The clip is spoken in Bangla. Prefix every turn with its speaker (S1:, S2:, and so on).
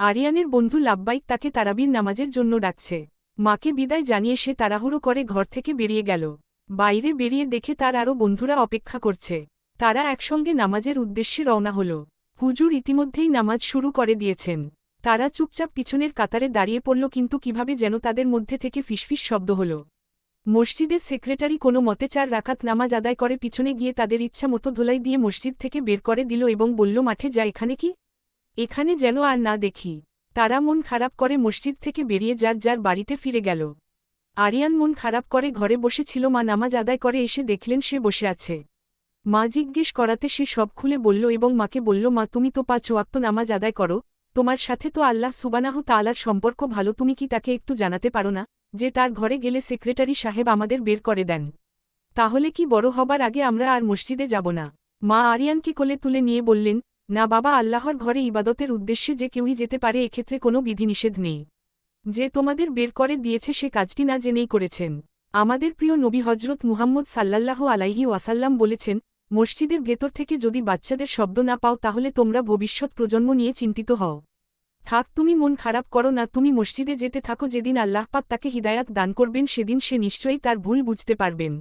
S1: আরিয়ানের বন্ধু লাব্বাইক তাকে তারাবির নামাজের জন্য ডাকছে। মাকে বিদায় জানিয়ে সে তাড়াহুড়ো করে ঘর থেকে বেরিয়ে গেল। বাইরে বেরিয়ে দেখে তার আরও বন্ধুরা অপেক্ষা করছে। তারা একসঙ্গে নামাজের উদ্দেশ্যে রওনা হল। হুজুর ইতিমধ্যেই নামাজ শুরু করে দিয়েছেন। তারা চুপচাপ পিছনের কাতারে দাঁড়িয়ে পড়ল, কিন্তু কিভাবে যেন তাদের মধ্যে থেকে ফিসফিস শব্দ হল। মসজিদের সেক্রেটারি কোনো মতে 4 রাকাত নামাজ আদায় করে পিছনে গিয়ে তাদের ইচ্ছা মতো ধোলাই দিয়ে মসজিদ থেকে বের করে দিল এবং বলল, মাঠে যা, এখানে কি? এখানে যেন আর না দেখি। তারা মন খারাপ করে মসজিদ থেকে বেরিয়ে যার যার বাড়িতে ফিরে গেল। আরিয়ান মন খারাপ করে ঘরে বসেছিল। মা নামাজ আদায় করে এসে দেখলেন সে বসে আছে। মা জিজ্ঞেস করাতে সে সব খুলে বলল এবং মাকে বলল, মা তুমি তো 5 ওয়াক্ত নামাজ আদায় করো, তোমার সাথে তো আল্লাহ সুবহানাহু তাআলার সম্পর্ক ভালো, তুমি কি তাকে একটু জানাতে পারো না যে তার ঘরে গেলে সেক্রেটারি সাহেব আমাদের বের করে দেন? তাহলে কি বড় হবার আগে আমরা আর মসজিদে যাব না? মা আরিয়ানকে কোলে তুলে নিয়ে বললেন, না বাবা, আল্লাহর ঘরে ইবাদতের উদ্দেশ্যে যে কেউই যেতে পারে, এক্ষেত্রে কোনো বিধিনিষেধ নেই। যে তোমাদের বের করে দিয়েছে সে কাজটি না জেনেই করেছেন। আমাদের প্রিয় নবী হজরত মুহাম্মদ সাল্লাল্লাহু আলাইহি ওয়াসাল্লাম বলেছেন, মসজিদের ভেতর থেকে যদি বাচ্চাদের শব্দ না পাও তাহলে তোমরা ভবিষ্যৎ প্রজন্ম নিয়ে চিন্তিত হও। থাক, তুমি মন খারাপ করো না, তুমি মসজিদে যেতে থাকো। যেদিন আল্লাহ পাক তাকে হিদায়াত দান করবেন সেদিন সে নিশ্চয়ই তার ভুল বুঝতে পারবেন।